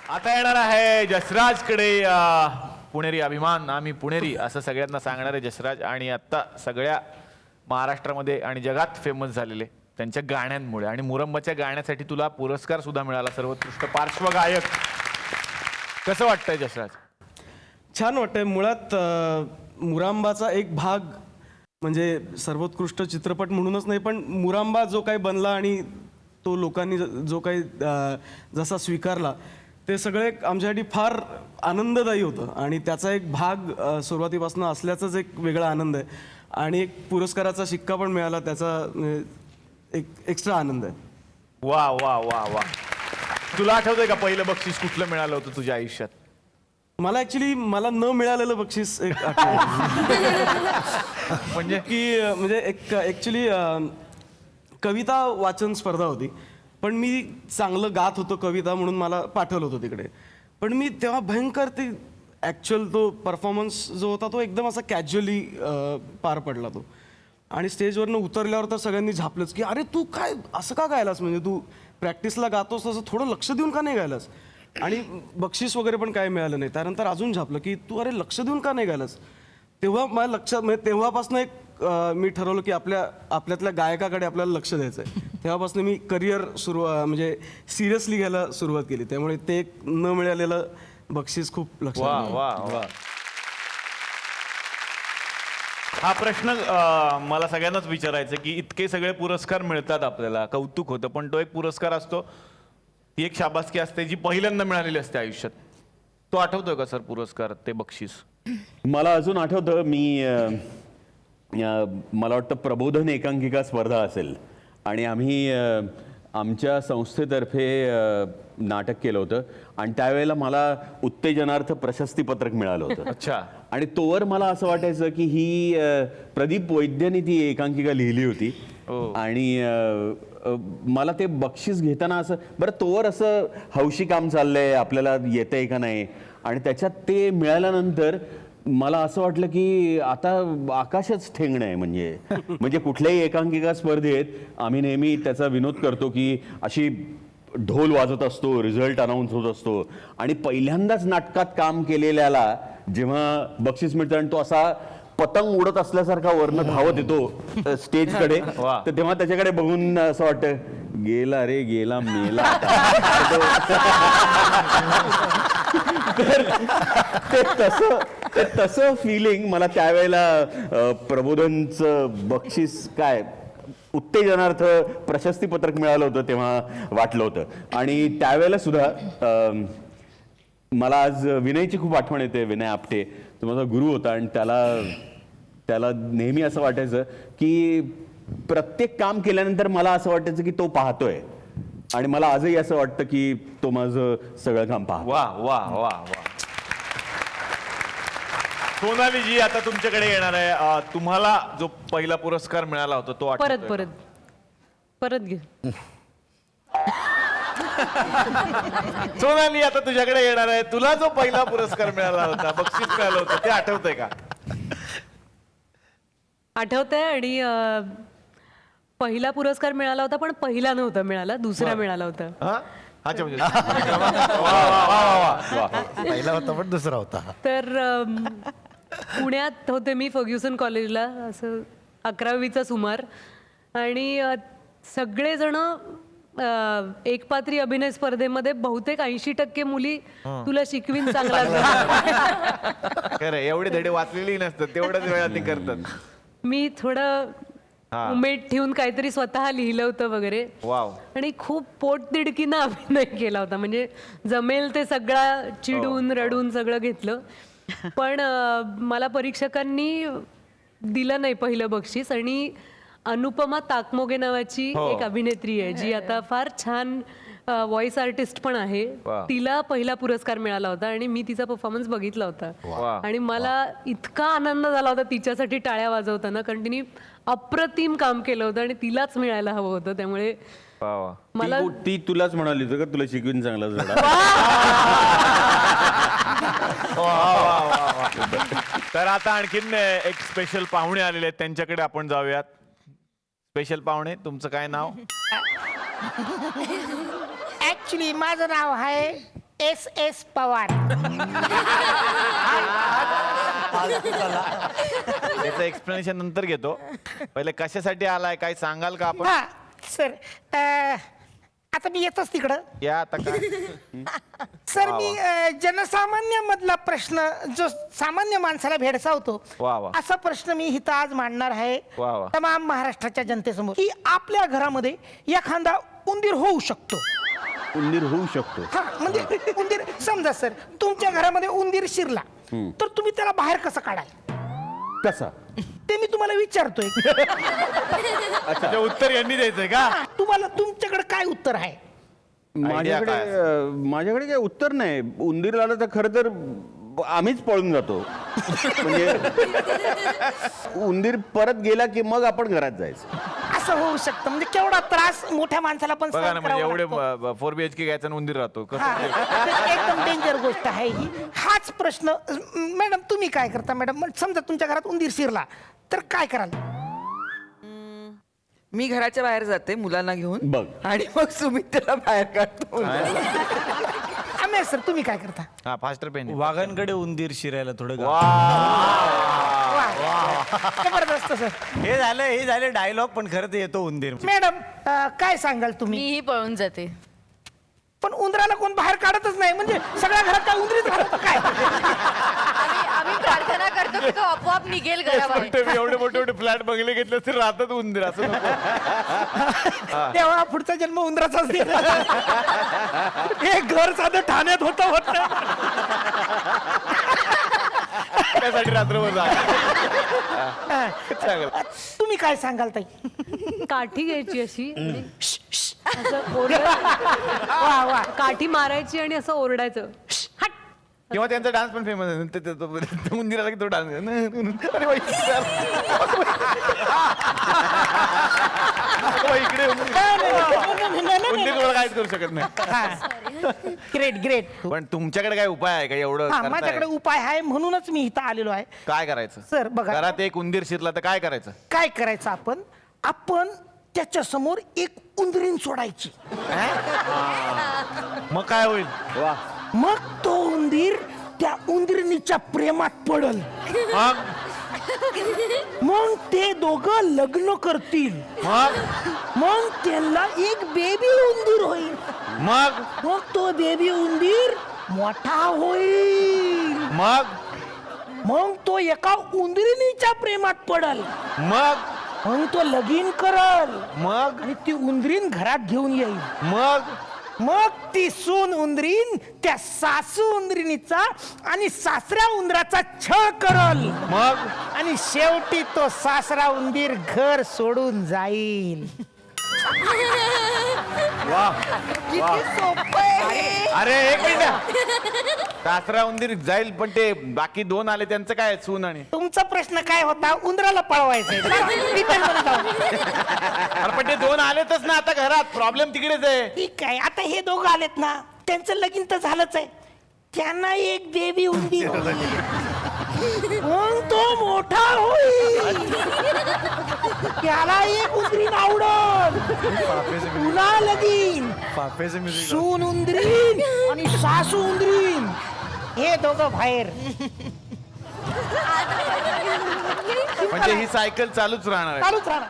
आता येणार आहे जसराजकडे पुणेरी अभिमान, आम्ही पुणेरी असं सगळ्यांना सांगणारे जसराज. आणि आता सगळ्या महाराष्ट्रामध्ये आणि जगात फेमस झालेले त्यांच्या गाण्यांमुळे. आणि मुरंबाच्या गाण्यासाठी तुला पुरस्कार सुद्धा मिळाला, सर्वोत्कृष्ट पार्श्वगायक. कसं वाटतंय जसराज? छान वाटतंय. मुळात मुरांबाचा एक भाग म्हणजे सर्वोत्कृष्ट चित्रपट म्हणूनच नाही, पण मुरांबा जो काही बनला आणि तो लोकांनी जो काही जसा स्वीकारला, ते सगळे आमच्यासाठी फार आनंददायी होतं. आणि त्याचा एक भाग सुरुवातीपासून असल्याचाच एक वेगळा आनंद आहे. आणि एक पुरस्काराचा शिक्का पण मिळाला, त्याचा एक एक्स्ट्रा आनंद आहे. वा वा वा वा. तुला आठवतंय का पहिलं बक्षीस कुठलं मिळालं होतं तुझ्या आयुष्यात? मला मला न मिळालेलं बक्षीस एक आठवतं. म्हणजे की म्हणजे एक ॲक्च्युली कविता वाचन स्पर्धा होती, पण मी चांगलं गात होतो कविता म्हणून मला पाठवलं होतं तिकडे. पण मी तेव्हा भयंकर ते ॲक्च्युअल तो परफॉर्मन्स जो होता तो एकदम असा कॅज्युअली पार पडला तो. आणि स्टेजवरनं उतरल्यावर तर सगळ्यांनी झापलंच की अरे तू काय असं का गायलास, म्हणजे तू प्रॅक्टिसला गातोस तसं थोडं लक्ष देऊन का नाही गायलास. आणि बक्षीस वगैरे पण काय मिळालं नाही. त्यानंतर अजून झापलं की तू अरे लक्ष देऊन का नाही गायलास. तेव्हा माझ्या लक्षात म्हणजे तेव्हापासून एक मी ठरवलं की आपल्यातल्या गायकाकडे आपल्याला लक्ष द्यायचं आहे. तेव्हापासून मी करिअर म्हणजे सिरियसली घ्यायला सुरुवात केली. त्यामुळे ते एक न मिळालेलं बक्षीस खूप लक्षात वा आलं. वा वा. हा प्रश्न मला सगळ्यांनाच विचारायचं की इतके सगळे पुरस्कार मिळतात आपल्याला, कौतुक होतं, पण तो एक पुरस्कार असतो, ती एक शाबासकी असते जी पहिल्यांदा मिळालेली असते आयुष्यात. तो आठवतोय का सर पुरस्कार, ते बक्षीस? मला अजून आठवतं, मला वाटतं प्रबोधन एकांकिका स्पर्धा असेल आणि आम्ही आमच्या संस्थेतर्फे नाटक केलं होतं आणि त्यावेळेला मला उत्तेजनार्थ प्रशस्तीपत्रक मिळालं होतं. अच्छा. आणि तोवर मला असं वाटायचं की ही प्रदीप वैद्यांनी ती एकांकिका लिहिली होती. आणि मला ते बक्षीस घेताना असं बरं तोवर असं हौशी काम चाललंय, आपल्याला येतंय का नाही. आणि त्याच्यात ते मिळाल्यानंतर मला असं वाटलं की आता आकाशच ठेंगणं आहे. म्हणजे कुठल्याही एकांकिका स्पर्धेत आम्ही नेहमी त्याचा विनोद करतो की अशी ढोल वाजत असतो, रिझल्ट अनाऊन्स होत असतो आणि पहिल्यांदाच नाटकात काम केलेल्याला जेव्हा बक्षीस मिळतं आणि तो असा पतंग उडत असल्यासारखा वरनं धावत येतो स्टेजकडे, तर तेव्हा त्याच्याकडे बघून असं वाटतं गेला रे गेला मेला. ते तसं फिलिंग मला त्यावेळेला प्रबोधनचं बक्षीस काय उत्तेजनार्थ प्रशस्तीपत्रक मिळालं होतं तेव्हा वाटलं होतं. आणि त्यावेळेला सुद्धा मला आज विनयची खूप आठवण येते. विनय आपटे तो माझा गुरु होता आणि त्याला नेहमी असं वाटायचं की प्रत्येक काम केल्यानंतर मला असं वाटायचं की तो पाहतोय आणि मला आजही असं वाटतं की तो माझं सगळं काम पाहतो. वा वा वा वा. सोनालीजी आता तुमच्याकडे येणार आहे. तुम्हाला जो पहिला पुरस्कार मिळाला होता तो परत आठवतोय? परत परत घे. सोनाली आता तुझ्याकडे येणार आहे. तुला जो पहिला पुरस्कार मिळाला होता, बक्षीस मिळालं होतं, ते आठवतंय का? आठवतंय. आणि पहिला पुरस्कार मिळाला होता, पण पहिला नव्हता मिळाला, दुसरा मिळाला होता. हा? अच्छा, म्हणजे वा, वा, वा, वा. पहिला होता पण दुसरा होता. तर पुण्यात होते मी फर्ग्युसन कॉलेजला, असं 11वीचा सुमार. आणि सगळेजण एकपात्री अभिनय स्पर्धेमध्ये बहुतेक 80% मुली तुला शिकवीन चांगला. खरं एवढे धडे वाचलेली नसतात, तेवढ्याच वेळा ते करतात. मी थोडं उमेद ठेवून काहीतरी स्वतः लिहिलं होतं वगैरे. वाव. आणि खूप पोटतिडकीनं अभिनय केला होता, म्हणजे जमेल ते सगळा चिडून रडून सगळं घेतलं. पण मला परीक्षकांनी दिलं नाही पहिलं बक्षीस. आणि अनुपमा ताकमोगे नावाची एक अभिनेत्री आहे जी आता फार छान व्हॉइस आर्टिस्ट पण आहे. तिला पहिला पुरस्कार मिळाला होता आणि मी तिचा परफॉर्मन्स बघितला होता. आणि मला इतका आनंद झाला होता तिच्यासाठी टाळ्या वाजवताना, कारण तिने अप्रतिम काम केलं होतं आणि तिलाच मिळायला हवं होतं. त्यामुळे मला ती तुलाच म्हणाली होती का तुला शिकवीन चांगला जरा. तर आता आणखीन एक स्पेशल पाहुणे आलेले आहेत, त्यांच्याकडे आपण जाऊयात. स्पेशल पाहुणे, तुमचं काय नाव? ऍक्च्युली माझं नाव आहे S पवार. त्याचं एक्सप्लेनेशन नंतर घेतो. पहिले कशासाठी आलाय काय सांगाल का आपण? हा सर, आता मी येतोच तिकडं. या आता काय सर मी जनसामान्यामधला प्रश्न जो सामान्य माणसाला भेडसावतो वा, वा. असा प्रश्न मी इथं आज मांडणार आहे वा, वा. तमाम महाराष्ट्राच्या जनतेसमोर की आपल्या घरामध्ये एखादा उंदीर होऊ शकतो. उंदीर होऊ शकतो. हा म्हणजे उंदीर समजा सर तुमच्या घरामध्ये उंदीर शिरला तर तुम्ही त्याला बाहेर कसं काढाल कसा? ते मी तुम्हाला विचारतोय. अच्छा, उत्तर यांनी द्यायचंय का? हा, तुम्हाला तुमच्याकडे काय उत्तर आहे? माझ्याकडे काय माझ्याकडे काही उत्तर नाही. उंदीर आलं तर खरं तर आम्हीच पळून जातो. म्हणजे उंदीर परत गेला की मग आपण घरात जायचं. असं होऊ शकतं. म्हणजे केवढा त्रास मोठ्या माणसाला पण बघा सहन ना, म्हणजे करावा एवढे लागतो. 4 BHK घ्यायचा आणि उंदीर राहतो कसं हा, ते? एकदम डेंजर गोष्ट आहे ही. हाच प्रश्न मॅडम तुम्ही काय करता मॅडम? मग समजा तुमच्या घरात उंदीर शिरला तर काय कराल? मी घराच्या बाहेर जाते मुलांना घेऊन बघ. आणि मग सुमित्राला बाहेर काढतो. आम्ही सर तुम्ही काय करता? हा, फास्टर पेन. वाघांकडे उंदीर शिरायला थोडं वा, जबरदस्त सर. हे झाले डायलॉग, पण खरं ते येतो उंदीर. मॅडम काय सांगाल तुम्ही? मीही पळून जाते. पण उंदराला कोण बाहेर काढतच नाही, म्हणजे सगळ्या घरात काय उंदरीच घरात काय? आम्ही प्रार्थना करतो की तो आपोआप निघेल घराबाहेर. ते मी एवढे मोठे फ्लॅट बंगले घेतले तर राहतात उंदीर असं नको. तेव्हा पुढचा जन्म उंदराचाच दिला. हे घर साधं ठाण्यात होतं त्यासाठी रात्रभर जा. तुम्ही काय सांगाल ताई? काठी घ्यायची अशी असं ओरडा- वा वा. काठी मारायची आणि असं ओरडायचं. हट. किंवा त्यांचा डान्स पण फेमस आहे. तो उंदीराला की तो डान्स. अरे बाई, इकडे उंदीर तुम्हाला काहीच करू शकत नाही. Great great. पण तुमच्याकडे काय उपाय आहे का एवढं हा, करताय? माझ्याकडे उपाय आहे म्हणूनच मी इथं आलेलो आहे. काय करायचं सर बघा, घरात एक उंदीर शिरला तर काय करायचं? काय करायचं आपण त्याच्या समोर एक उंदरीन सोडायची. मग काय होईल? वा. मग तो उंदीर त्या उंदरिणीच्या प्रेमात पडल. मग ते दोघं लग्न करतील. मग त्यांना एक बेबी उंदीर होईल. मग तो बेबी उंदीर मोठा होईल. मग तो एका उंदरिणीच्या प्रेमात पडल. मग तो लगीन करल. आणि ती उंदरीन घरात घेऊन येईल. मग ती सून उंदरीन त्या सासू उंदरिणीचा आणि सासऱ्या उंदराचा छळ करल. आणि शेवटी तो सासरा उंदीर घर सोडून जाईल. किती सोपं आहे. अरे एक मिनिट. सासरा उंदीर जाईल पण ते बाकी 2 आले त्यांचं काय? सून आणि तुमचा प्रश्न काय होता? उंदराला पळवायचंय. डिटेलमध्ये जाऊ. अरे पण ते 2 आलेतच ना आता घरात. प्रॉब्लेम तिकडेच आहे. ठीक आहे, आता हे दोघं आलेत ना, त्यांचं लगीन तर झालंच आहे. त्यांना एक बेबी उंदीर होईल. मग तो मोठा होईल. त्याला एक उंदरीन आवडल. पुन्हा लगीन. सून उंदरीन आणि सासू उंदरीन हे दोघं बाहेर. म्हणजे ही सायकल चालूच राहणार आहे. चालूच राहणार.